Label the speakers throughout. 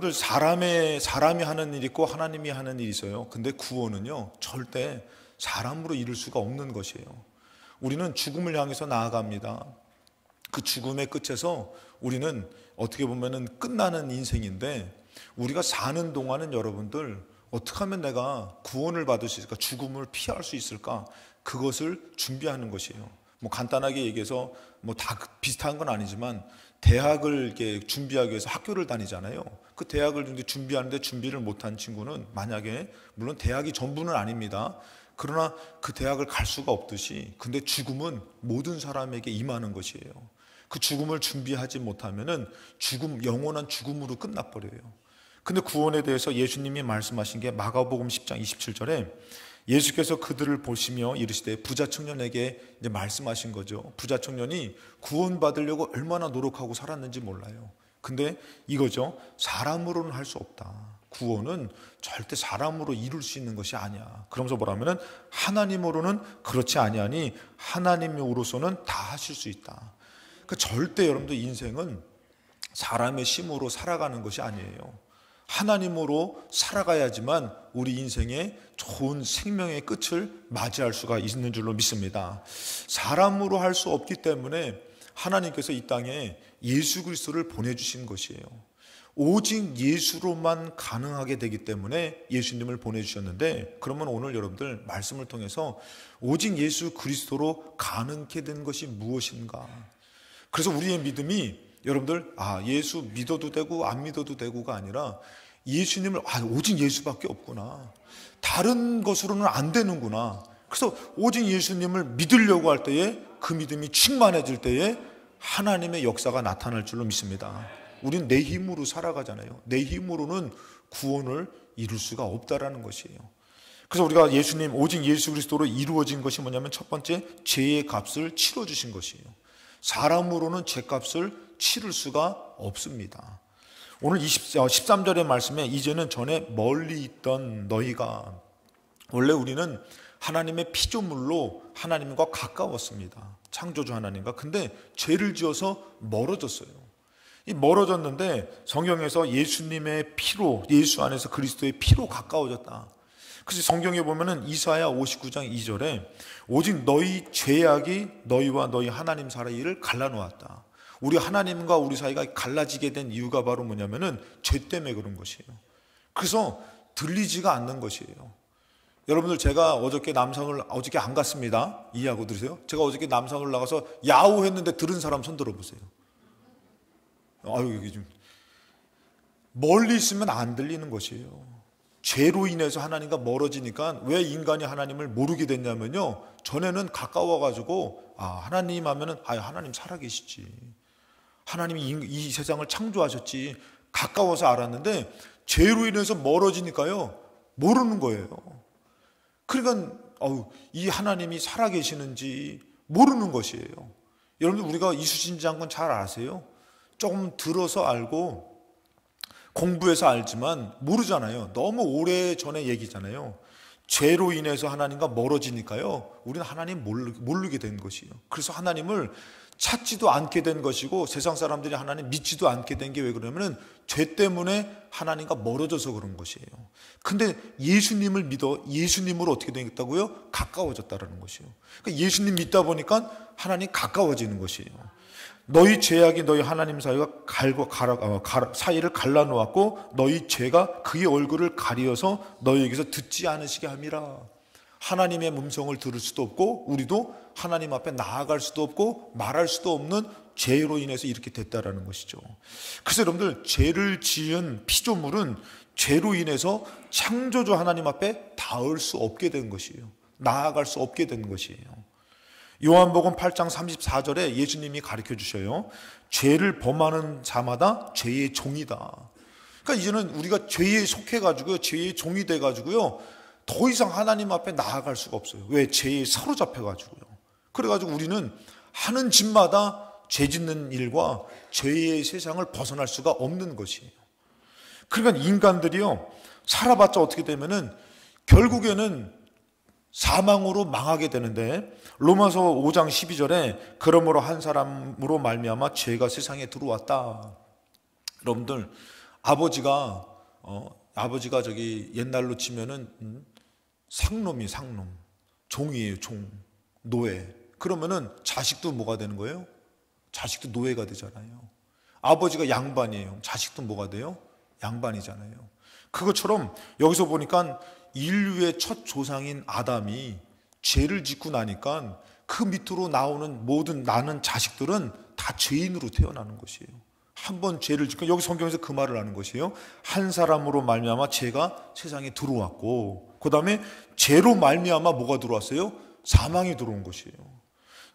Speaker 1: 여러분들 사람이 하는 일이 있고 하나님이 하는 일이 있어요. 근데 구원은요 절대 사람으로 이룰 수가 없는 것이에요. 우리는 죽음을 향해서 나아갑니다. 그 죽음의 끝에서 우리는 어떻게 보면은 끝나는 인생인데, 우리가 사는 동안은 여러분들 어떻게 하면 내가 구원을 받을 수 있을까, 죽음을 피할 수 있을까, 그것을 준비하는 것이에요. 뭐 간단하게 얘기해서 뭐 다 비슷한 건 아니지만, 대학을 이렇게 준비하기 위해서 학교를 다니잖아요. 그 대학을 준비하는데 준비를 못한 친구는 만약에, 물론 대학이 전부는 아닙니다. 그러나 그 대학을 갈 수가 없듯이, 근데 죽음은 모든 사람에게 임하는 것이에요. 그 죽음을 준비하지 못하면은 영원한 죽음으로 끝나버려요. 근데 구원에 대해서 예수님이 말씀하신 게 마가복음 10장 27절에 예수께서 그들을 보시며 이르시되, 부자 청년에게 이제 말씀하신 거죠. 부자 청년이 구원받으려고 얼마나 노력하고 살았는지 몰라요. 근데 이거죠. 사람으로는 할 수 없다. 구원은 절대 사람으로 이룰 수 있는 것이 아니야. 그러면서 뭐라면은 하나님으로는 그렇지 아니하니 하나님으로서는 다 하실 수 있다. 그러니까 절대 여러분들 인생은 사람의 힘으로 살아가는 것이 아니에요. 하나님으로 살아가야지만 우리 인생의 좋은 생명의 끝을 맞이할 수가 있는 줄로 믿습니다. 사람으로 할 수 없기 때문에 하나님께서 이 땅에 예수 그리스도를 보내주신 것이에요. 오직 예수로만 가능하게 되기 때문에 예수님을 보내주셨는데, 그러면 오늘 여러분들 말씀을 통해서 오직 예수 그리스도로 가능케 된 것이 무엇인가? 그래서 우리의 믿음이 여러분들 예수 믿어도 되고 안 믿어도 되고가 아니라, 예수님을 오직 예수밖에 없구나, 다른 것으로는 안 되는구나. 그래서 오직 예수님을 믿으려고 할 때에, 그 믿음이 충만해질 때에 하나님의 역사가 나타날 줄로 믿습니다. 우린 내 힘으로 살아가잖아요. 내 힘으로는 구원을 이룰 수가 없다라는 것이에요. 그래서 우리가 오직 예수 그리스도로 이루어진 것이 뭐냐면, 첫 번째, 죄의 값을 치러주신 것이에요. 사람으로는 죄값을 치를 수가 없습니다. 오늘 13절의 말씀에 이제는 전에 멀리 있던 너희가, 원래 우리는 하나님의 피조물로 하나님과 가까웠습니다. 창조주 하나님과. 근데 죄를 지어서 멀어졌어요. 이 멀어졌는데 성경에서 예수님의 피로, 예수 안에서 그리스도의 피로 가까워졌다. 그래서 성경에 보면은 이사야 59장 2절에 오직 너희 죄악이 너희와 너희 하나님 사이를 갈라놓았다. 우리 하나님과 우리 사이가 갈라지게 된 이유가 바로 뭐냐면은 죄 때문에 그런 것이에요. 그래서 들리지가 않는 것이에요. 여러분들, 제가 어저께 안 갔습니다. 이해하고 들으세요? 제가 어저께 남산을 나가서 야호 했는데 들은 사람 손 들어보세요. 여기 좀 멀리 있으면 안 들리는 것이에요. 죄로 인해서 하나님과 멀어지니까 왜 인간이 하나님을 모르게 됐냐면요, 전에는 가까워가지고 하나님 하면은 하나님 살아계시지, 하나님이 이 세상을 창조하셨지, 가까워서 알았는데 죄로 인해서 멀어지니까요 모르는 거예요. 그러니까 이 하나님이 살아계시는지 모르는 것이에요. 여러분들, 우리가 이수신지한 건 잘 아세요? 조금 들어서 알고 공부해서 알지만 모르잖아요. 너무 오래전의 얘기잖아요. 죄로 인해서 하나님과 멀어지니까요 우리는 하나님 모르게 된 것이에요. 그래서 하나님을 찾지도 않게 된 것이고, 세상 사람들이 하나님 믿지도 않게 된 게 왜 그러냐면 죄 때문에 하나님과 멀어져서 그런 것이에요. 근데 예수님을 믿어 예수님으로 어떻게 되겠다고요? 가까워졌다라는 것이에요. 그러니까 예수님 믿다 보니까 하나님 가까워지는 것이에요. 너희 죄악이 너희 하나님 사이를 갈라놓았고 너희 죄가 그의 얼굴을 가리어서 너희에게서 듣지 않으시게 함이라. 하나님의 음성을 들을 수도 없고 우리도 하나님 앞에 나아갈 수도 없고 말할 수도 없는 죄로 인해서 이렇게 됐다라는 것이죠. 그래서 여러분들, 죄를 지은 피조물은 죄로 인해서 창조주 하나님 앞에 닿을 수 없게 된 것이에요. 나아갈 수 없게 된 것이에요. 요한복음 8장 34절에 예수님이 가르쳐 주셔요. 죄를 범하는 자마다 죄의 종이다. 그러니까 이제는 우리가 죄에 속해가지고요, 죄의 종이 돼가지고요, 더 이상 하나님 앞에 나아갈 수가 없어요. 왜? 죄에 사로잡혀가지고요. 그래가지고 우리는 하는 짓마다 죄 짓는 일과 죄의 세상을 벗어날 수가 없는 것이에요. 그러니까 인간들이요, 살아봤자 어떻게 되면은 결국에는 사망으로 망하게 되는데, 로마서 5장 12절에 그러므로 한 사람으로 말미암아 죄가 세상에 들어왔다. 여러분들, 아버지가 저기 옛날로 치면은 상놈, 종이에요, 종, 노예. 그러면은 자식도 뭐가 되는 거예요? 자식도 노예가 되잖아요. 아버지가 양반이에요. 자식도 뭐가 돼요? 양반이잖아요. 그것처럼 여기서 보니까 인류의 첫 조상인 아담이 죄를 짓고 나니까 그 밑으로 나오는 모든 나는 자식들은 다 죄인으로 태어나는 것이에요. 한 번 죄를 짓고, 여기 성경에서 그 말을 하는 것이에요. 한 사람으로 말미암아 죄가 세상에 들어왔고, 그 다음에 죄로 말미암아 뭐가 들어왔어요? 사망이 들어온 것이에요.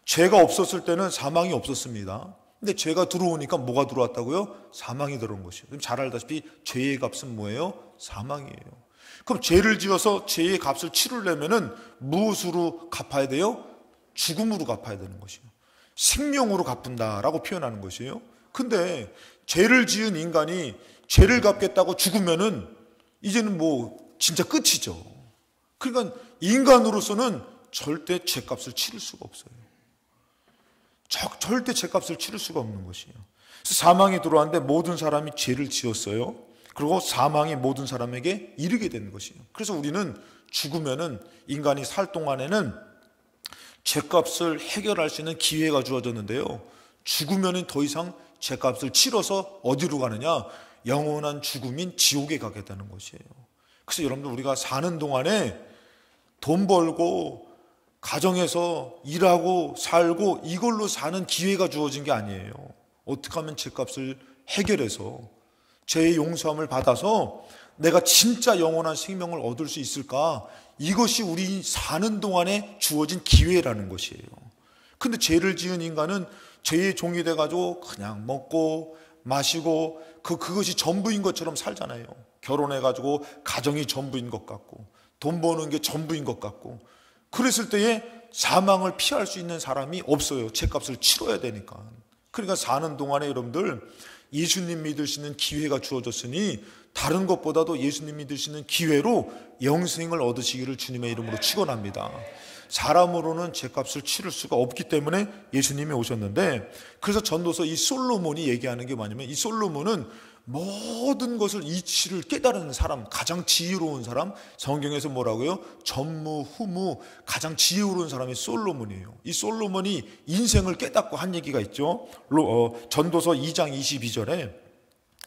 Speaker 1: 죄가 없었을 때는 사망이 없었습니다. 근데 죄가 들어오니까 뭐가 들어왔다고요? 사망이 들어온 것이에요. 잘 알다시피 죄의 값은 뭐예요? 사망이에요. 그럼 죄를 지어서 죄의 값을 치르려면은 무엇으로 갚아야 돼요? 죽음으로 갚아야 되는 것이에요. 생명으로 갚는다라고 표현하는 것이에요. 근데 죄를 지은 인간이 죄를 갚겠다고 죽으면은 이제는 뭐 진짜 끝이죠. 그러니까 인간으로서는 절대 죄값을 치를 수가 없어요. 절대 죄값을 치를 수가 없는 것이에요. 그래서 사망이 들어왔는데 모든 사람이 죄를 지었어요. 그리고 사망이 모든 사람에게 이르게 되는 것이에요. 그래서 우리는 죽으면은, 인간이 살 동안에는 죄값을 해결할 수 있는 기회가 주어졌는데요, 죽으면은 더 이상 죄값을 치러서 어디로 가느냐? 영원한 죽음인 지옥에 가게 되는 것이에요. 그래서 여러분들, 우리가 사는 동안에 돈 벌고 가정에서 일하고 살고 이걸로 사는 기회가 주어진 게 아니에요. 어떻게 하면 죄값을 해결해서 죄의 용서함을 받아서 내가 진짜 영원한 생명을 얻을 수 있을까? 이것이 우리 사는 동안에 주어진 기회라는 것이에요. 근데 죄를 지은 인간은 죄의 종이 돼가지고 그냥 먹고 마시고 그것이 전부인 것처럼 살잖아요. 결혼해가지고 가정이 전부인 것 같고 돈 버는 게 전부인 것 같고, 그랬을 때에 사망을 피할 수 있는 사람이 없어요. 죄값을 치러야 되니까. 그러니까 사는 동안에 여러분들 예수님 믿을 수 있는 기회가 주어졌으니 다른 것보다도 예수님 믿을 수 있는 기회로 영생을 얻으시기를 주님의 이름으로 축원합니다. 사람으로는 죄값을 치를 수가 없기 때문에 예수님이 오셨는데, 그래서 전도서 이 솔로몬이 얘기하는 게 뭐냐면, 이 솔로몬은 모든 것을 이치를 깨달은 사람, 가장 지혜로운 사람, 성경에서 뭐라고요? 전무후무 가장 지혜로운 사람이 솔로몬이에요. 이 솔로몬이 인생을 깨닫고 한 얘기가 있죠. 전도서 2장 22절에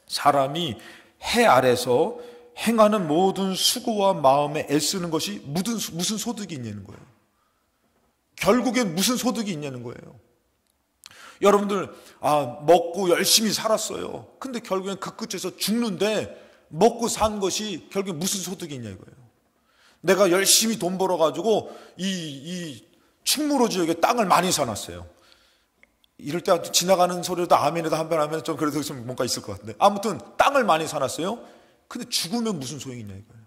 Speaker 1: 사람이 해 아래서 행하는 모든 수고와 마음에 애쓰는 것이 무슨 소득이 있냐는 거예요. 결국엔 무슨 소득이 있냐는 거예요. 여러분들, 먹고 열심히 살았어요. 근데 결국엔 그 끝에서 죽는데 먹고 산 것이 결국엔 무슨 소득이 있냐 이거예요. 내가 열심히 돈 벌어가지고 이 충무로 지역에 땅을 많이 사놨어요. 이럴 때 지나가는 소리도 아멘에도 한 번 하면 좀 그래도 좀 뭔가 있을 것 같은데, 아무튼 땅을 많이 사놨어요. 근데 죽으면 무슨 소용이 있냐 이거예요.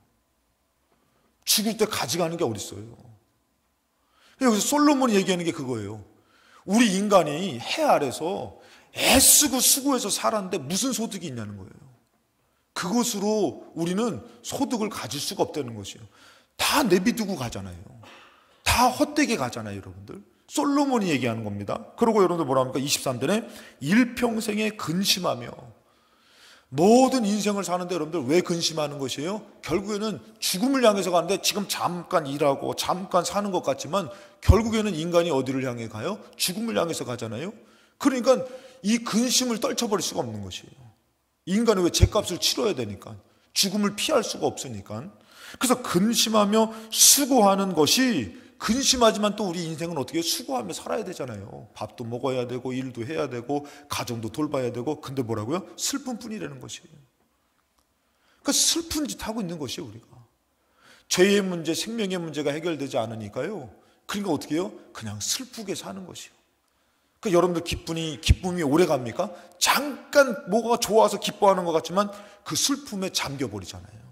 Speaker 1: 죽을 때 가져가는 게 어딨어요. 여기서 솔로몬이 얘기하는 게 그거예요. 우리 인간이 해 아래서 애쓰고 수고해서 살았는데 무슨 소득이 있냐는 거예요. 그것으로 우리는 소득을 가질 수가 없다는 것이에요. 다 내비두고 가잖아요. 다 헛되게 가잖아요, 여러분들. 솔로몬이 얘기하는 겁니다. 그리고 여러분들 뭐라 합니까? 23절에 일평생에 근심하며, 모든 인생을 사는데 여러분들 왜 근심하는 것이에요? 결국에는 죽음을 향해서 가는데 지금 잠깐 일하고 잠깐 사는 것 같지만 결국에는 인간이 어디를 향해 가요? 죽음을 향해서 가잖아요. 그러니까 이 근심을 떨쳐버릴 수가 없는 것이에요. 인간은 왜 죄값을 치러야 되니까, 죽음을 피할 수가 없으니까. 그래서 근심하며 수고하는 것이, 근심하지만 또 우리 인생은 어떻게 수고하며 살아야 되잖아요. 밥도 먹어야 되고 일도 해야 되고 가정도 돌봐야 되고. 근데 뭐라고요? 슬픈 뿐이라는 것이에요. 그러니까 슬픈 짓 하고 있는 것이에요, 우리가. 죄의 문제, 생명의 문제가 해결되지 않으니까요. 그러니까 어떻게 해요? 그냥 슬프게 사는 것이에요. 그러니까 여러분들 기쁨이 오래 갑니까? 잠깐 뭐가 좋아서 기뻐하는 것 같지만 그 슬픔에 잠겨버리잖아요.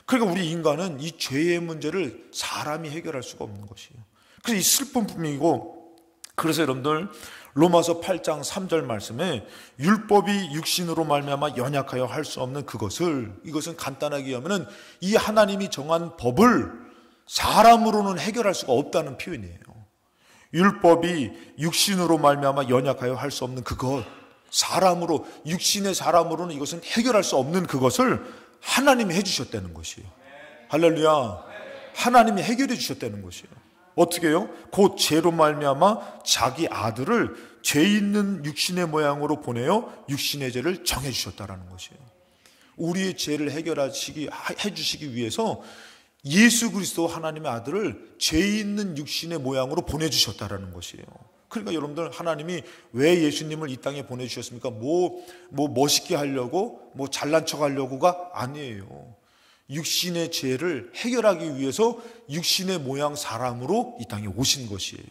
Speaker 1: 그러니까 우리 인간은 이 죄의 문제를 사람이 해결할 수가 없는 것이에요. 그래서 이 슬픔뿐이고, 그래서 여러분들 로마서 8장 3절 말씀에 율법이 육신으로 말미암아 연약하여 할 수 없는 그것을, 이것은 간단하게 하면은 이 하나님이 정한 법을 사람으로는 해결할 수가 없다는 표현이에요. 율법이 육신으로 말미암아 연약하여 할 수 없는 그것, 사람으로, 육신의 사람으로는 이것은 해결할 수 없는 그것을 하나님이 해주셨다는 것이에요. 할렐루야. 하나님이 해결해 주셨다는 것이에요. 어떻게 해요? 곧 죄로 말미암아 자기 아들을 죄 있는 육신의 모양으로 보내어 육신의 죄를 정해 주셨다라는 것이에요. 우리의 죄를 해주시기 위해서 예수 그리스도 하나님의 아들을 죄 있는 육신의 모양으로 보내주셨다라는 것이에요. 그러니까 여러분들, 하나님이 왜 예수님을 이 땅에 보내주셨습니까? 뭐 멋있게 하려고, 뭐 잘난 척 하려고가 아니에요. 육신의 죄를 해결하기 위해서 육신의 모양 사람으로 이 땅에 오신 것이에요.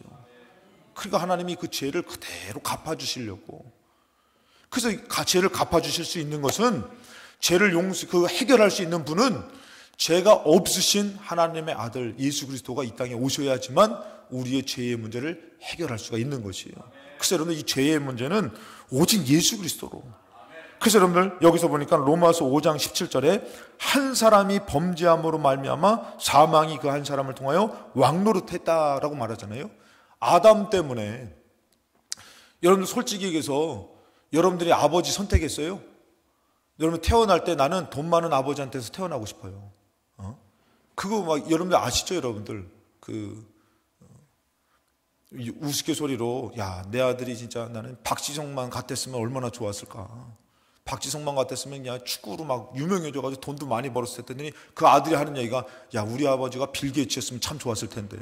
Speaker 1: 그러니까 하나님이 그 죄를 그대로 갚아주시려고. 그래서 죄를 갚아주실 수 있는 것은, 죄를 해결할 수 있는 분은 죄가 없으신 하나님의 아들 예수 그리스도가 이 땅에 오셔야지만 우리의 죄의 문제를 해결할 수가 있는 것이에요. 그래서 여러분들, 이 죄의 문제는 오직 예수 그리스도로. 그래서 여러분들, 여기서 보니까 로마서 5장 17절에 한 사람이 범죄함으로 말미암아 사망이 그 한 사람을 통하여 왕노릇했다라고 말하잖아요. 아담 때문에. 여러분들, 솔직히 얘기해서 여러분들이 아버지 선택했어요? 여러분, 태어날 때 나는 돈 많은 아버지한테서 태어나고 싶어요. 그거 막 여러분들 아시죠? 여러분들 우스갯소리로, 야, 내 아들이 진짜 나는 박지성만 같았으면 얼마나 좋았을까. 박지성만 같았으면 그냥 축구로 막 유명해져가지고 돈도 많이 벌었을 텐데, 그 아들이 하는 얘기가, 야, 우리 아버지가 빌 게이츠였으면 참 좋았을 텐데.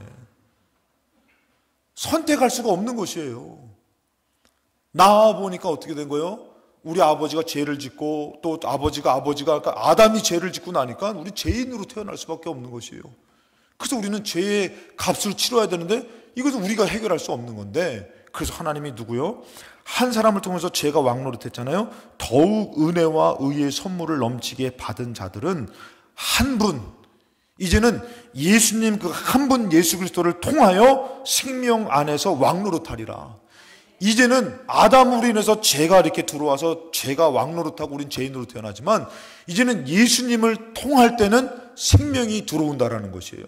Speaker 1: 선택할 수가 없는 것이에요. 나와 보니까 어떻게 된 거예요? 우리 아버지가 죄를 짓고, 또 그러니까 아담이 죄를 짓고 나니까 우리 죄인으로 태어날 수밖에 없는 것이에요. 그래서 우리는 죄의 값을 치러야 되는데, 이것은 우리가 해결할 수 없는 건데, 그래서 하나님이 누구요? 한 사람을 통해서 죄가 왕노릇했잖아요. 더욱 은혜와 의의 선물을 넘치게 받은 자들은 한 분, 이제는 예수님 그 한 분 예수 그리스도를 통하여 생명 안에서 왕노릇하리라. 이제는 아담으로 인해서 죄가 이렇게 들어와서 죄가 왕노릇하고 우린 죄인으로 태어나지만, 이제는 예수님을 통할 때는 생명이 들어온다라는 것이에요.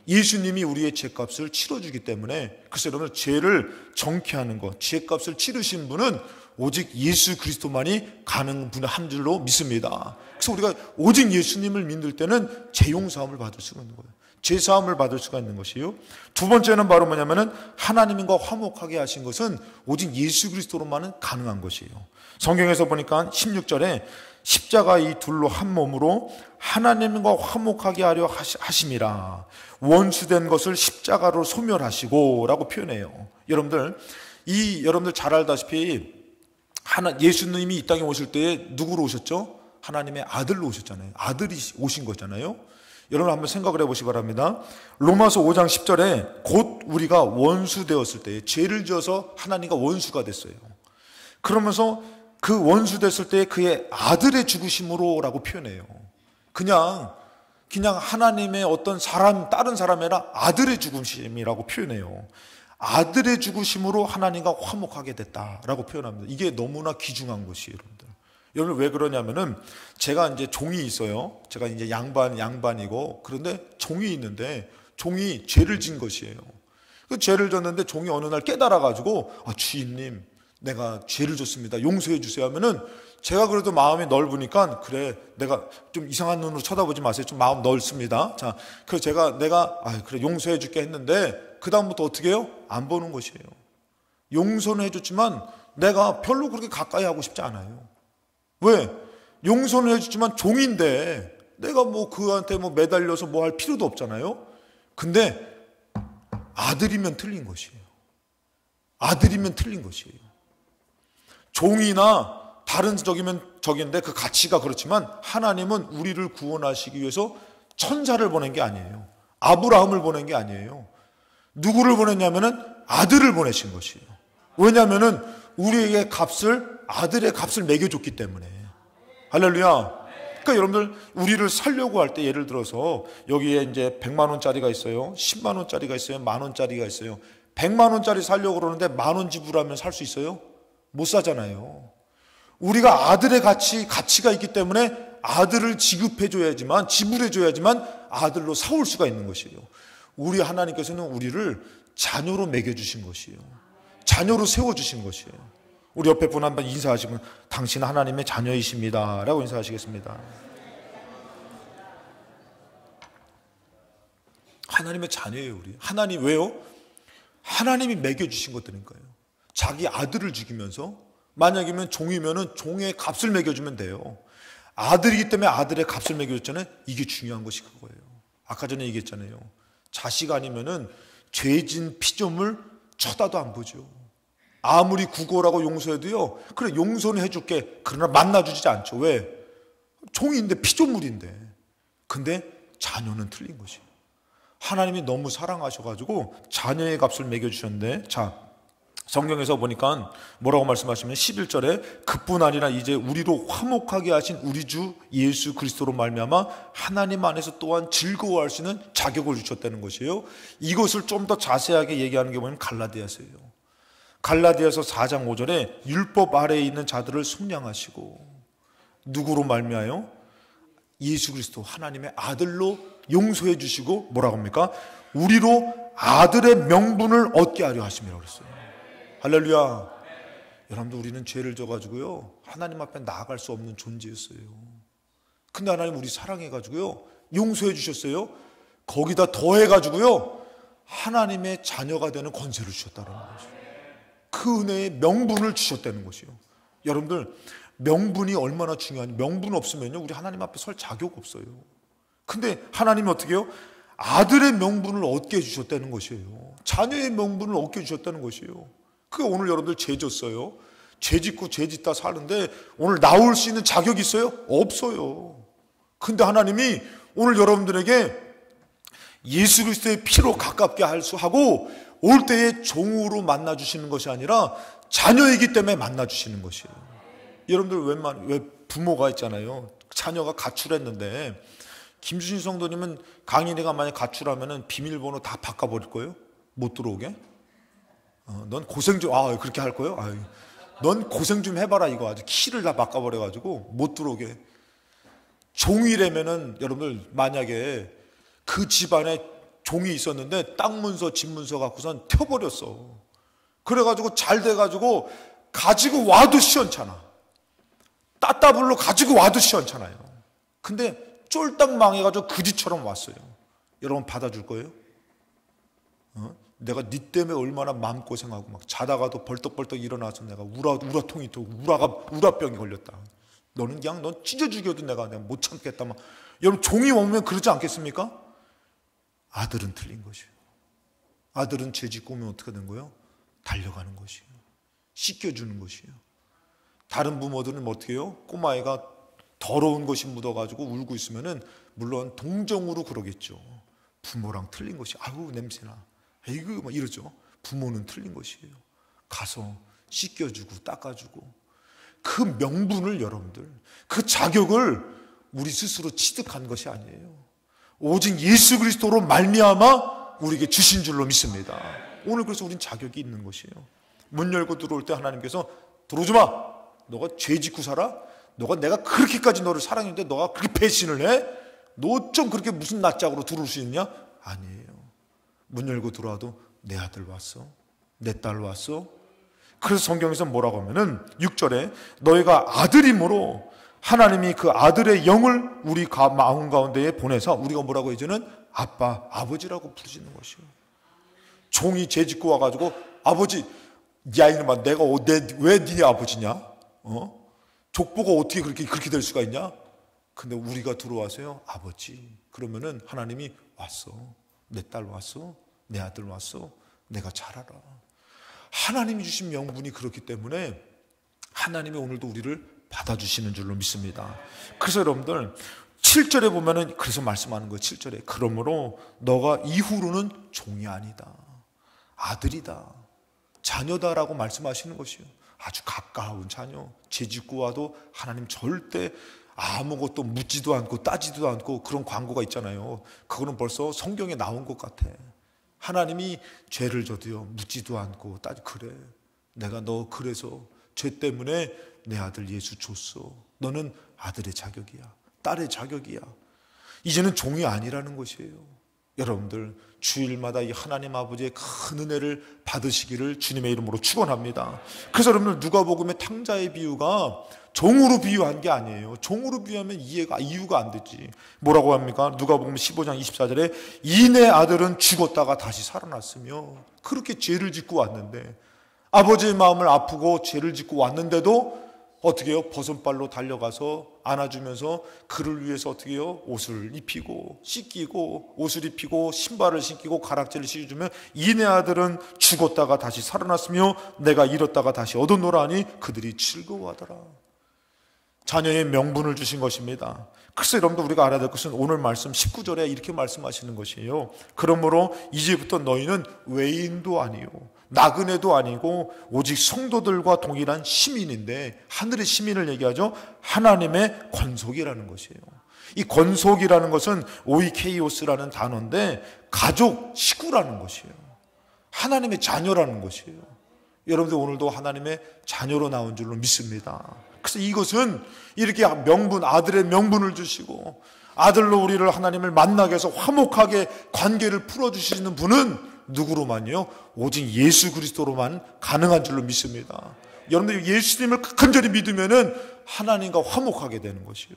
Speaker 1: 예수님이 우리의 죄값을 치러주기 때문에. 그래서 여러분, 죄를 정케하는 것, 죄값을 치르신 분은 오직 예수 그리스도만이 가는 분 한 줄로 믿습니다. 그래서 우리가 오직 예수님을 믿을 때는 죄 용서함을 받을 수가 있는 거예요. 죄 사함을 받을 수가 있는 것이요. 두 번째는 바로 뭐냐면은, 하나님과 화목하게 하신 것은 오직 예수 그리스도로만은 가능한 것이에요. 성경에서 보니까 16절에 십자가 이 둘로 한 몸으로 하나님과 화목하게 하려 하심이라. 원수된 것을 십자가로 소멸하시고 라고 표현해요. 여러분들 잘 알다시피 예수님이 이 땅에 오실 때 누구로 오셨죠? 하나님의 아들로 오셨잖아요. 아들이 오신 거잖아요. 여러분 한번 생각을 해보시기 바랍니다. 로마서 5장 10절에 곧 우리가 원수 되었을 때, 죄를 지어서 하나님과 원수가 됐어요. 그러면서 그 원수 됐을 때 그의 아들의 죽으심으로 라고 표현해요. 그냥 하나님의 어떤 다른 사람이 아니라 아들의 죽으심이라고 표현해요. 아들의 죽으심으로 하나님과 화목하게 됐다라고 표현합니다. 이게 너무나 귀중한 것이에요, 여러분들. 여러분, 왜 그러냐면은, 제가 이제 종이 있어요. 제가 이제 양반이고, 그런데 종이 있는데, 종이 죄를 진 것이에요. 그 죄를 졌는데 종이 어느 날 깨달아가지고, 주인님, 내가 죄를 졌습니다. 용서해 주세요 하면은, 제가 그래도 마음이 넓으니까, 그래, 내가 좀 이상한 눈으로 쳐다보지 마세요. 좀 마음 넓습니다. 자, 그래서 내가 그래, 용서해 줄게 했는데, 그다음부터 어떻게 해요? 안 보는 것이에요. 용서는 해줬지만, 내가 별로 그렇게 가까이 하고 싶지 않아요. 왜? 용서는 해줬지만 종인데, 내가 그한테 매달려서 할 필요도 없잖아요. 근데, 아들이면 틀린 것이에요. 아들이면 틀린 것이에요. 종이나 다른 적인데 그 가치가 그렇지만, 하나님은 우리를 구원하시기 위해서 천사를 보낸 게 아니에요. 아브라함을 보낸 게 아니에요. 누구를 보냈냐면은 아들을 보내신 것이에요. 왜냐하면은 우리에게 아들의 값을 매겨줬기 때문에. 할렐루야. 그러니까 여러분들, 우리를 살려고 할 때, 예를 들어서 여기에 이제 100만 원짜리가 있어요, 10만 원짜리가 있어요, 만 원짜리가 있어요. 100만 원짜리 살려고 그러는데 10,000원 지불하면 살 수 있어요? 못 사잖아요. 우리가 아들의 가치가 있기 때문에 아들을 지불해줘야지만 아들로 사올 수가 있는 것이에요. 우리 하나님께서는 우리를 자녀로 먹여주신 것이에요. 자녀로 세워주신 것이에요. 우리 옆에 분 한번 인사하시면 당신 하나님의 자녀이십니다 라고 인사하시겠습니다. 하나님의 자녀예요. 우리 하나님. 왜요? 하나님이 먹여주신 것들이니까요. 자기 아들을 죽이면서, 만약이면 종이면은 종의 값을 먹여주면 돼요. 아들이기 때문에 아들의 값을 먹여줬잖아요. 이게 중요한 것이 그거예요. 아까 전에 얘기했잖아요. 자식 아니면은 죄진 피조물 쳐다도 안 보죠. 아무리 구걸하고 용서해도요, 그래 용서는 해줄게, 그러나 만나주지 않죠. 왜? 종인데, 피조물인데. 근데 자녀는 틀린 것이에요. 하나님이 너무 사랑하셔가지고 자녀의 값을 매겨주셨는데, 자, 성경에서 보니까 뭐라고 말씀하시면 11절에 그뿐 아니라 이제 우리로 화목하게 하신 우리 주 예수 그리스도로 말미암아 하나님 안에서 또한 즐거워할 수 있는 자격을 주셨다는 것이에요. 이것을 좀 더 자세하게 얘기하는 게 뭐냐면 갈라디아서예요. 갈라디아서 4장 5절에 율법 아래에 있는 자들을 속량하시고, 누구로 말미암아요? 예수 그리스도 하나님의 아들로 용서해 주시고, 뭐라고 합니까? 우리로 아들의 명분을 얻게 하려 하심이라고 그랬어요. 할렐루야. 여러분들, 우리는 죄를 져가지고요, 하나님 앞에 나아갈 수 없는 존재였어요. 근데 하나님 우리 사랑해가지고요, 용서해 주셨어요. 거기다 더해가지고요, 하나님의 자녀가 되는 권세를 주셨다는 거죠. 그 은혜의 명분을 주셨다는 것이요. 여러분들, 명분이 얼마나 중요한지. 명분 없으면요, 우리 하나님 앞에 설 자격 없어요. 근데 하나님이 어떻게 해요? 아들의 명분을 얻게 해주셨다는 것이에요. 자녀의 명분을 얻게 해주셨다는 것이에요. 그게 오늘 여러분들 죄 졌어요. 죄 짓고 죄 짓다 사는데 오늘 나올 수 있는 자격이 있어요? 없어요. 근데 하나님이 오늘 여러분들에게 예수 그리스도의 피로 가깝게 할 수 하고, 올 때에 종으로 만나주시는 것이 아니라 자녀이기 때문에 만나주시는 것이에요. 여러분들, 왜 부모가 있잖아요. 자녀가 가출했는데, 김주신 성도님은 강인이가 만약 가출하면 비밀번호 다 바꿔버릴 거예요? 못 들어오게? 넌 고생 좀, 그렇게 할 거예요? 넌 고생 좀 해봐라, 이거. 아주 키를 다 바꿔버려가지고 못 들어오게. 종이라면은, 여러분들, 만약에 그 집안에 종이 있었는데 땅 문서, 집 문서 갖고선 튀어버렸어. 그래가지고 잘 돼가지고 가지고 와도 시원찮아. 따따블로 가지고 와도 시원찮아요. 근데 쫄딱 망해가지고 그지처럼 왔어요. 여러분 받아줄 거예요? 내가 네 때문에 얼마나 마음고생하고 막 자다가도 벌떡벌떡 일어나서 내가 우라통이 또 우라병이 걸렸다. 너는 그냥 넌 찢어 죽여도 내가 못 참겠다. 막. 여러분, 종이 오면 그러지 않겠습니까? 아들은 틀린 것이에요. 아들은 죄 짓고 오면 어떻게 된 거예요? 달려가는 것이에요. 씻겨주는 것이에요. 다른 부모들은 어떻게 해요? 꼬마애가 더러운 것이 묻어가지고 울고 있으면은 물론 동정으로 그러겠죠. 부모랑 틀린 것이, 아유 냄새나, 에이그 막 이러죠. 부모는 틀린 것이에요. 가서 씻겨주고 닦아주고, 그 명분을, 여러분들, 그 자격을 우리 스스로 취득한 것이 아니에요. 오직 예수 그리스도로 말미암아 우리에게 주신 줄로 믿습니다. 오늘 그래서 우린 자격이 있는 것이에요. 문 열고 들어올 때 하나님께서 들어오지 마. 너가 죄 짓고 살아? 내가 그렇게까지 너를 사랑했는데 너가 그렇게 배신을 해? 너 좀 그렇게 무슨 낯짝으로 들어올 수 있냐? 아니에요. 문 열고 들어와도 내 아들 왔어, 내 딸 왔어. 그래서 성경에서 뭐라고 하면은 6절에 너희가 아들이므로 하나님이 그 아들의 영을 우리 마음 가운데에 보내서 우리가 뭐라고 이제는 아빠, 아버지라고 부르시는 것이에요. 종이 죄 짓고 와가지고 아버지, 야 이놈아, 내가 왜 네 아버지냐? 족보가 어떻게 그렇게 될 수가 있냐? 근데 우리가 들어와서요, 아버지. 그러면은 하나님이 왔어, 내 딸 왔어, 내 아들 왔어, 내가 잘 알아. 하나님이 주신 명분이 그렇기 때문에 하나님이 오늘도 우리를 받아주시는 줄로 믿습니다. 그래서 여러분들 7절에 보면은 그래서 말씀하는 거예요. 7절에 그러므로 너가 이후로는 종이 아니다, 아들이다, 자녀다라고 말씀하시는 것이에요. 아주 가까운 자녀. 죄 짓고 와도 하나님 절대 아무것도 묻지도 않고 따지도 않고, 그런 광고가 있잖아요. 그거는 벌써 성경에 나온 것 같아. 하나님이 죄를 져도요 묻지도 않고 그래, 내가 너 그래서 죄 때문에 내 아들 예수 줬어. 너는 아들의 자격이야, 딸의 자격이야. 이제는 종이 아니라는 것이에요. 여러분들 주일마다 이 하나님 아버지의 큰 은혜를 받으시기를 주님의 이름으로 축원합니다. 그래서 여러분들 누가복음의 탕자의 비유가 종으로 비유한 게 아니에요. 종으로 비유하면 이유가 안 되지. 뭐라고 합니까? 누가복음 15장 24절에 이내 아들은 죽었다가 다시 살아났으며, 그렇게 죄를 짓고 왔는데, 아버지의 마음을 아프고 죄를 짓고 왔는데도 어떻게 해요? 버선발로 달려가서 안아주면서 그를 위해서 어떻게 해요? 옷을 입히고 씻기고 옷을 입히고 신발을 신기고 가락지를 씌워주면 이내 아들은 죽었다가 다시 살아났으며 내가 잃었다가 다시 얻어노라 하니 그들이 즐거워하더라. 자녀의 명분을 주신 것입니다. 그래서 여러분들 우리가 알아야 될 것은 오늘 말씀 19절에 이렇게 말씀하시는 것이에요. 그러므로 이제부터 너희는 외인도 아니요 나그네도 아니고 오직 성도들과 동일한 시민인데, 하늘의 시민을 얘기하죠. 하나님의 권속이라는 것이에요. 이 권속이라는 것은 오이케이오스라는 단어인데 가족, 식구라는 것이에요. 하나님의 자녀라는 것이에요. 여러분들 오늘도 하나님의 자녀로 나온 줄로 믿습니다. 그래서 이것은 이렇게 명분, 아들의 명분을 주시고 아들로 우리를 하나님을 만나게 해서 화목하게 관계를 풀어주시는 분은 누구로만요? 오직 예수 그리스도로만 가능한 줄로 믿습니다. 여러분들 예수님을 간절히 믿으면은 하나님과 화목하게 되는 것이에요.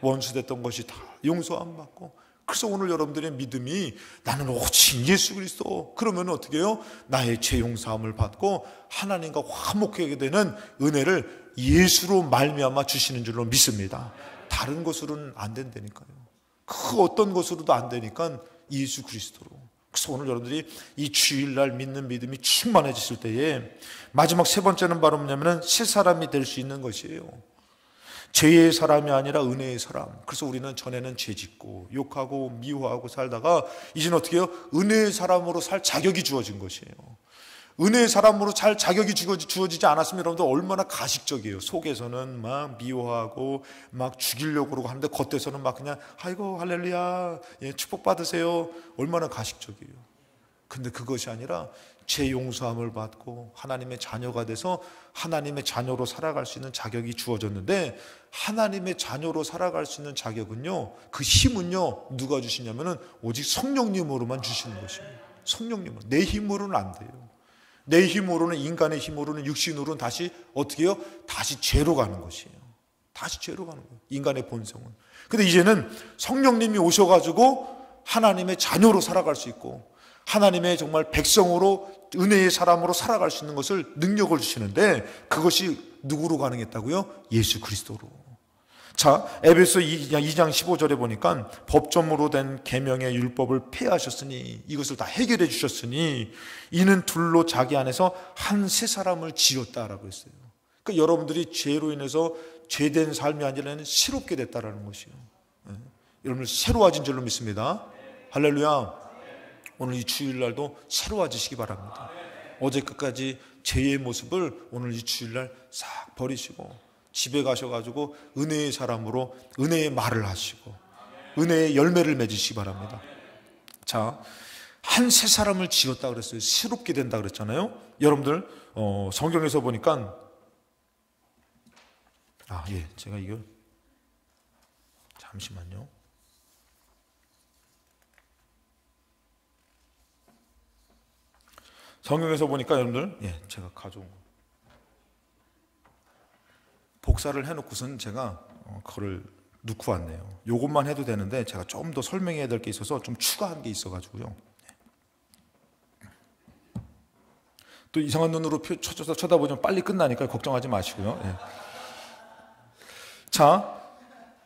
Speaker 1: 원수됐던 것이 다 용서함 받고. 그래서 오늘 여러분들의 믿음이 나는 오직 예수 그리스도, 그러면 어떻게 해요? 나의 죄 용서함을 받고 하나님과 화목하게 되는 은혜를 예수로 말미암아 주시는 줄로 믿습니다. 다른 것으로는 안 된다니까요. 그 어떤 것으로도 안 되니까 예수 그리스도로. 그래서 오늘 여러분들이 이 주일날 믿는 믿음이 충만해지실 때에 마지막 세 번째는 바로 뭐냐면 새 사람이 될 수 있는 것이에요. 죄의 사람이 아니라 은혜의 사람. 그래서 우리는 전에는 죄 짓고 욕하고 미워하고 살다가 이제는 어떻게 해요? 은혜의 사람으로 살 자격이 주어진 것이에요. 은혜의 사람으로 살 자격이 주어지지 않았으면 여러분들 얼마나 가식적이에요. 속에서는 막 미워하고 막 죽이려고 그러고 하는데 겉에서는 막 그냥 아이고 할렐루야, 예, 축복받으세요. 얼마나 가식적이에요. 근데 그것이 아니라 죄 용서함을 받고 하나님의 자녀가 돼서 하나님의 자녀로 살아갈 수 있는 자격이 주어졌는데, 하나님의 자녀로 살아갈 수 있는 자격은요, 그 힘은요 누가 주시냐면은 오직 성령님으로만 주시는 것입니다. 성령님으로. 내 힘으로는 안 돼요. 내 힘으로는, 인간의 힘으로는, 육신으로는 다시 어떻게 해요? 다시 죄로 가는 것이에요. 다시 죄로 가는 거예요. 인간의 본성은. 근데 이제는 성령님이 오셔가지고 하나님의 자녀로 살아갈 수 있고 하나님의 정말 백성으로 은혜의 사람으로 살아갈 수 있는 것을 능력을 주시는데, 그것이 누구로 가능했다고요? 예수 그리스도로. 자, 에베소 2장 15절에 보니까 법점으로 된 계명의 율법을 폐하셨으니, 이것을 다 해결해 주셨으니 이는 둘로 자기 안에서 한 새 사람을 지었다라고 했어요. 그러니까 여러분들이 죄로 인해서 죄된 삶이 아니라 새롭게 됐다라는 것이에요. 여러분들 새로워진 줄로 믿습니다. 할렐루야. 오늘 이 주일날도 새로워지시기 바랍니다. 어제 끝까지 죄의 모습을 오늘 이 주일날 싹 버리시고 집에 가셔가지고 은혜의 사람으로 은혜의 말을 하시고 은혜의 열매를 맺으시기 바랍니다. 자, 한 새 사람을 지었다 그랬어요. 새롭게 된다 그랬잖아요. 여러분들 성경에서 보니까 제가 이거 잠시만요. 성경에서 보니까 여러분들, 제가 가져온 거 복사를 해놓고선 제가 그거를 넣고 왔네요. 요것만 해도 되는데 제가 좀 더 설명해야 될 게 있어서 좀 추가한 게 있어가지고요. 또 이상한 눈으로 쳐다보면 빨리 끝나니까 걱정하지 마시고요. 자,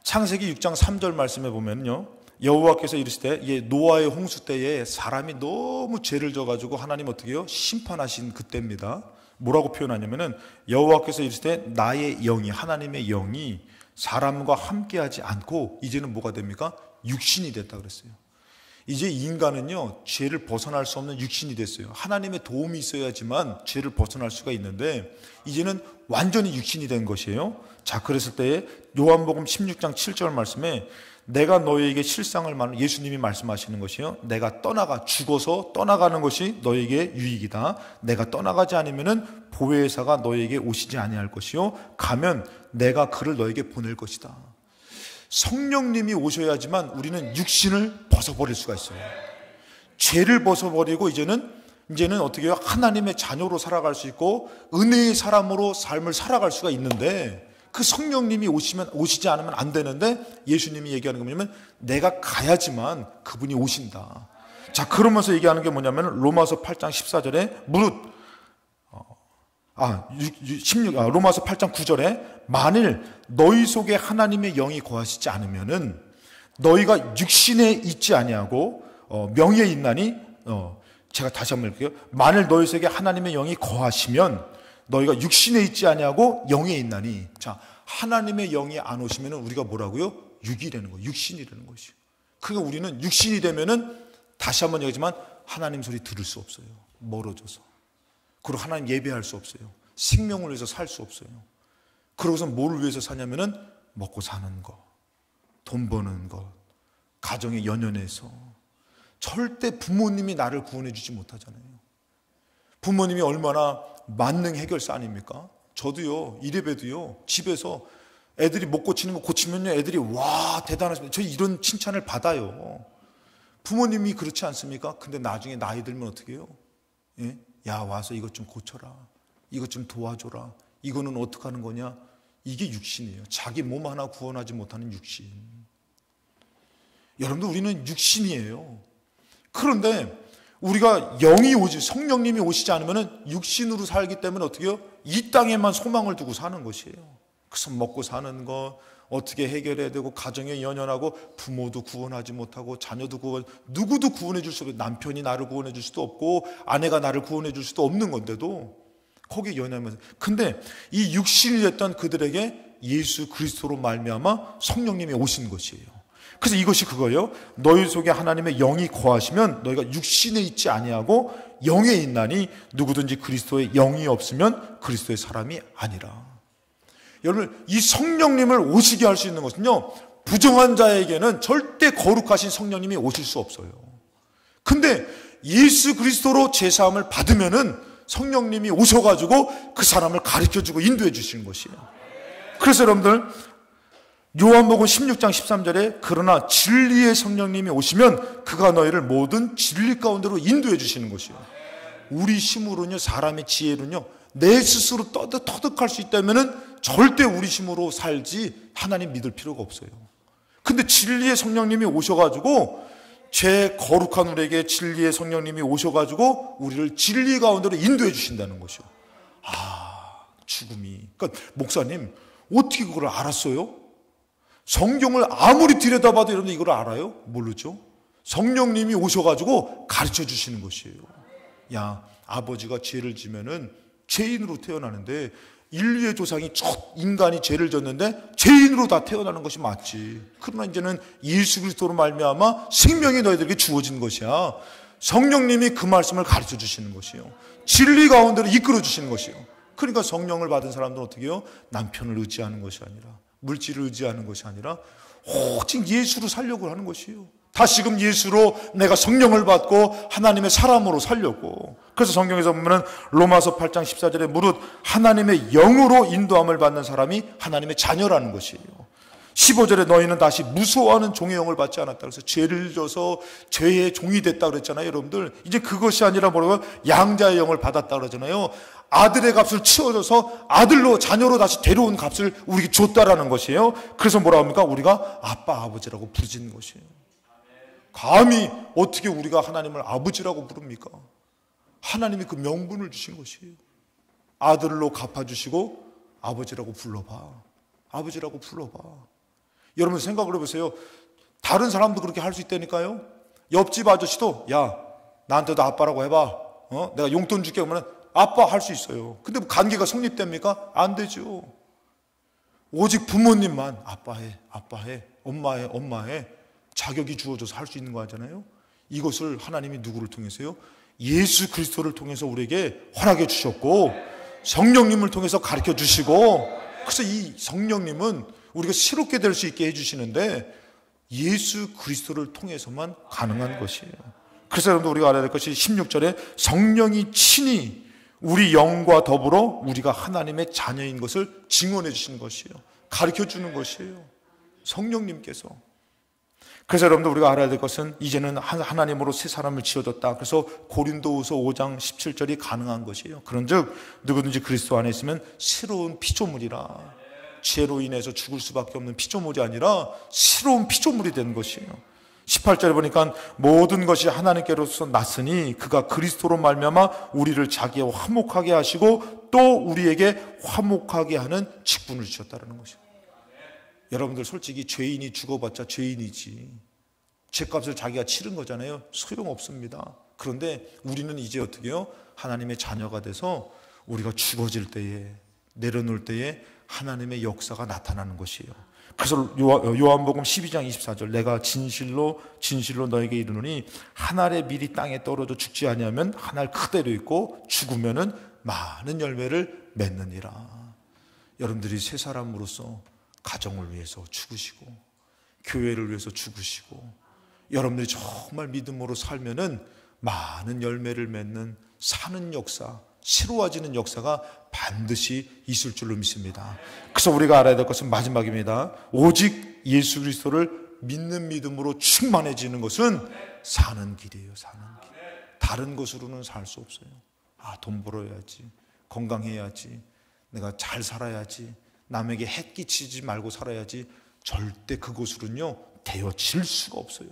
Speaker 1: 창세기 6장 3절 말씀에 보면요, 여호와께서 이르시되, 노아의 홍수 때에 사람이 너무 죄를 져가지고 하나님 어떻게 해요? 심판하신 그때입니다. 뭐라고 표현하냐면은 여호와께서 이르시되 나의 영이, 하나님의 영이 사람과 함께하지 않고 이제는 뭐가 됩니까? 육신이 됐다 그랬어요. 이제 인간은요, 죄를 벗어날 수 없는 육신이 됐어요. 하나님의 도움이 있어야지만 죄를 벗어날 수가 있는데 이제는 완전히 육신이 된 것이에요. 자, 그랬을 때에 요한복음 16장 7절 말씀에 내가 너희에게 실상을 말하는, 예수님이 말씀하시는 것이요, 내가 죽어서 떠나가는 것이 너희에게 유익이다. 내가 떠나가지 않으면은 보혜사가 너희에게 오시지 아니할 것이요, 가면 내가 그를 너희에게 보낼 것이다. 성령님이 오셔야지만 우리는 육신을 벗어버릴 수가 있어요. 죄를 벗어버리고 이제는 어떻게 해요? 하나님의 자녀로 살아갈 수 있고 은혜의 사람으로 삶을 살아갈 수가 있는데, 그 성령님이 오시지 않으면 안 되는데, 예수님이 얘기하는 게 뭐냐면 내가 가야지만 그분이 오신다. 자, 그러면서 얘기하는 게 뭐냐면 로마서 8장 14절에 로마서 8장 9절에 만일 너희 속에 하나님의 영이 거하시지 않으면은 너희가 육신에 있지 아니하고 명예에 있나니, 제가 다시 한번 읽을게요. 만일 너희 속에 하나님의 영이 거하시면 너희가 육신에 있지 아니하고 영에 있나니. 자, 하나님의 영이 안 오시면 우리가 뭐라고요? 육이라는 거예요. 육신이라는 것이요. 그러니까 우리는 육신이 되면은 다시 한번 얘기하지만 하나님 소리 들을 수 없어요. 멀어져서. 그리고 하나님 예배할 수 없어요. 생명을 위해서 살 수 없어요. 그러고서 뭘 위해서 사냐면은 먹고 사는 거, 돈 버는 것, 가정에 연연해서. 절대 부모님이 나를 구원해 주지 못하잖아요. 부모님이 얼마나 만능 해결사 아닙니까? 저도요, 이래봬도요, 집에서 애들이 못 고치는 거 고치면요, 애들이 와, 대단하십니다. 저 이런 칭찬을 받아요. 부모님이 그렇지 않습니까? 근데 나중에 나이 들면 어떻게 해요? 예? 야, 와서 이것 좀 고쳐라. 이것 좀 도와줘라. 이거는 어떻게 하는 거냐? 이게 육신이에요. 자기 몸 하나 구원하지 못하는 육신. 여러분들, 우리는 육신이에요. 그런데 우리가 영이 오지, 성령님이 오시지 않으면 육신으로 살기 때문에 어떻게 해요? 이 땅에만 소망을 두고 사는 것이에요. 그래서 먹고 사는 것, 어떻게 해결해야 되고, 가정에 연연하고, 부모도 구원하지 못하고, 자녀도 누구도 구원해 줄 수 없고, 남편이 나를 구원해 줄 수도 없고, 아내가 나를 구원해 줄 수도 없는 건데도 거기에 연연하면서. 근데 이 육신이 됐던 그들에게 예수 그리스도로 말미암아 성령님이 오신 것이에요. 그래서 이것이 그거예요. 너희 속에 하나님의 영이 거하시면 너희가 육신에 있지 아니하고 영에 있나니, 누구든지 그리스도의 영이 없으면 그리스도의 사람이 아니라. 여러분, 이 성령님을 오시게 할 수 있는 것은요, 부정한 자에게는 절대 거룩하신 성령님이 오실 수 없어요. 근데 예수 그리스도로 제사함을 받으면은 성령님이 오셔가지고 그 사람을 가르쳐주고 인도해 주시는 것이에요. 그래서 여러분들, 요한복음 16장 13절에 그러나 진리의 성령님이 오시면 그가 너희를 모든 진리 가운데로 인도해 주시는 것이에요. 우리 힘으로는요, 사람의 지혜로는요, 내 스스로 터득할 수 있다면은 절대 우리 힘으로 살지 하나님 믿을 필요가 없어요. 근데 진리의 성령님이 오셔가지고, 죄 거룩한 우리에게 진리의 성령님이 오셔가지고 우리를 진리 가운데로 인도해 주신다는 것이요. 죽음이. 그러니까 목사님, 어떻게 그걸 알았어요? 성경을 아무리 들여다봐도 여러분들 이걸 알아요? 모르죠? 성령님이 오셔가지고 가르쳐 주시는 것이에요. 야, 아버지가 죄를 지면은 죄인으로 태어나는데, 인류의 조상이 첫 인간이 죄를 졌는데 죄인으로 다 태어나는 것이 맞지. 그러나 이제는 예수 그리스도로 말미암아 생명이 너희들에게 주어진 것이야. 성령님이 그 말씀을 가르쳐 주시는 것이에요. 진리 가운데로 이끌어 주시는 것이에요. 그러니까 성령을 받은 사람들은 어떻게 해요? 남편을 의지하는 것이 아니라, 물질을 의지하는 것이 아니라 오직 예수로 살려고 하는 것이에요. 다시금 예수로 내가 성령을 받고 하나님의 사람으로 살려고. 그래서 성경에서 보면 로마서 8장 14절에 무릇 하나님의 영으로 인도함을 받는 사람이 하나님의 자녀라는 것이에요. 15절에 너희는 다시 무서워하는 종의 영을 받지 않았다. 그래서 죄를 져서 죄의 종이 됐다 그랬잖아요. 여러분들, 이제 그것이 아니라 뭐라고요? 양자의 영을 받았다 그러잖아요. 아들의 값을 치워줘서 아들로, 자녀로 다시 데려온 값을 우리에게 줬다라는 것이에요. 그래서 뭐라 합니까? 우리가 아빠, 아버지라고 부르짖는 것이에요. 감히 어떻게 우리가 하나님을 아버지라고 부릅니까? 하나님이 그 명분을 주신 것이에요. 아들로 갚아주시고 아버지라고 불러봐. 아버지라고 불러봐. 여러분 생각을 해보세요. 다른 사람도 그렇게 할 수 있다니까요. 옆집 아저씨도 야, 나한테도 아빠라고 해봐. 내가 용돈 줄게 그러면 아빠 할 수 있어요. 근데 관계가 성립됩니까? 안 되죠. 오직 부모님만 아빠해, 아빠해, 엄마해, 엄마해 자격이 주어져서 할 수 있는 거 하잖아요. 이것을 하나님이 누구를 통해서요? 예수 그리스도를 통해서 우리에게 허락해 주셨고, 성령님을 통해서 가르쳐 주시고, 그래서 이 성령님은 우리가 새롭게 될 수 있게 해주시는데 예수 그리스도를 통해서만 가능한 것이에요. 그래서 여러분들 우리가 알아야 될 것이 16절에 성령이 친히 우리 영과 더불어 우리가 하나님의 자녀인 것을 증언해 주시는 것이에요. 가르쳐 주는 것이에요. 성령님께서. 그래서 여러분들 우리가 알아야 될 것은 이제는 하나님으로 새 사람을 지어졌다. 그래서 고린도후서 5장 17절이 가능한 것이에요. 그런즉 누구든지 그리스도 안에 있으면 새로운 피조물이라. 죄로 인해서 죽을 수밖에 없는 피조물이 아니라 새로운 피조물이 된 것이에요. 18절에 보니까 모든 것이 하나님께로서 났으니 그가 그리스도로 말미암아 우리를 자기와 화목하게 하시고 또 우리에게 화목하게 하는 직분을 주셨다는 것이에요. 여러분들 솔직히 죄인이 죽어봤자 죄인이지. 죄값을 자기가 치른 거잖아요. 소용없습니다. 그런데 우리는 이제 어떻게 해요? 하나님의 자녀가 돼서 우리가 죽어질 때에, 내려놓을 때에 하나님의 역사가 나타나는 것이에요. 그래서 요한복음 12장 24절 내가 진실로 너에게 이르노니 한 알의 밀이 땅에 떨어져 죽지 아니하면 한 알 그대로 있고 죽으면은 많은 열매를 맺느니라. 여러분들이 새 사람으로서 가정을 위해서 죽으시고 교회를 위해서 죽으시고 여러분들이 정말 믿음으로 살면은 많은 열매를 맺는 사는 역사, 새로워지는 역사가 반드시 있을 줄로 믿습니다. 그래서 우리가 알아야 될 것은 마지막입니다. 오직 예수 그리스도를 믿는 믿음으로 충만해지는 것은 사는 길이에요. 사는 길. 다른 것으로는 살 수 없어요. 돈 벌어야지, 건강해야지, 내가 잘 살아야지, 남에게 해 끼치지 말고 살아야지. 절대 그것으로는요 되어질 수가 없어요,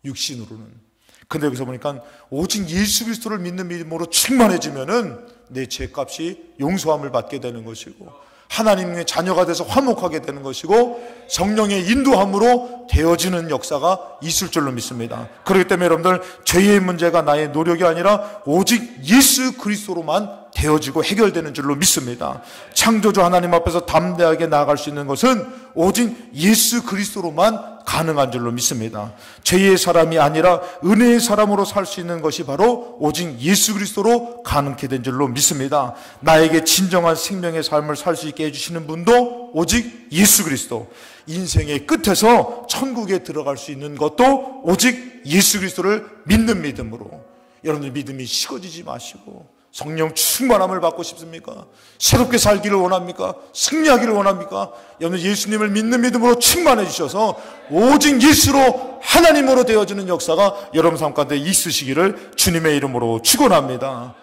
Speaker 1: 육신으로는. 근데 여기서 보니까 오직 예수 그리스도를 믿는 믿음으로 충만해지면은 내 죄값이 용서함을 받게 되는 것이고 하나님의 자녀가 돼서 화목하게 되는 것이고 성령의 인도함으로 되어지는 역사가 있을 줄로 믿습니다. 그렇기 때문에 여러분들 죄의 문제가 나의 노력이 아니라 오직 예수 그리스도로만 되어지고 해결되는 줄로 믿습니다. 창조주 하나님 앞에서 담대하게 나아갈 수 있는 것은 오직 예수 그리스도로만 가능한 줄로 믿습니다. 죄의 사람이 아니라 은혜의 사람으로 살 수 있는 것이 바로 오직 예수 그리스도로 가능케 된 줄로 믿습니다. 나에게 진정한 생명의 삶을 살 수 있게 해주시는 분도 오직 예수 그리스도. 인생의 끝에서 천국에 들어갈 수 있는 것도 오직 예수 그리스도를 믿는 믿음으로. 여러분들 믿음이 식어지지 마시고 성령 충만함을 받고 싶습니까? 새롭게 살기를 원합니까? 승리하기를 원합니까? 여러분 예수님을 믿는 믿음으로 충만해 주셔서 오직 예수로 하나님으로 되어지는 역사가 여러분 삶 가운데 있으시기를 주님의 이름으로 축원합니다.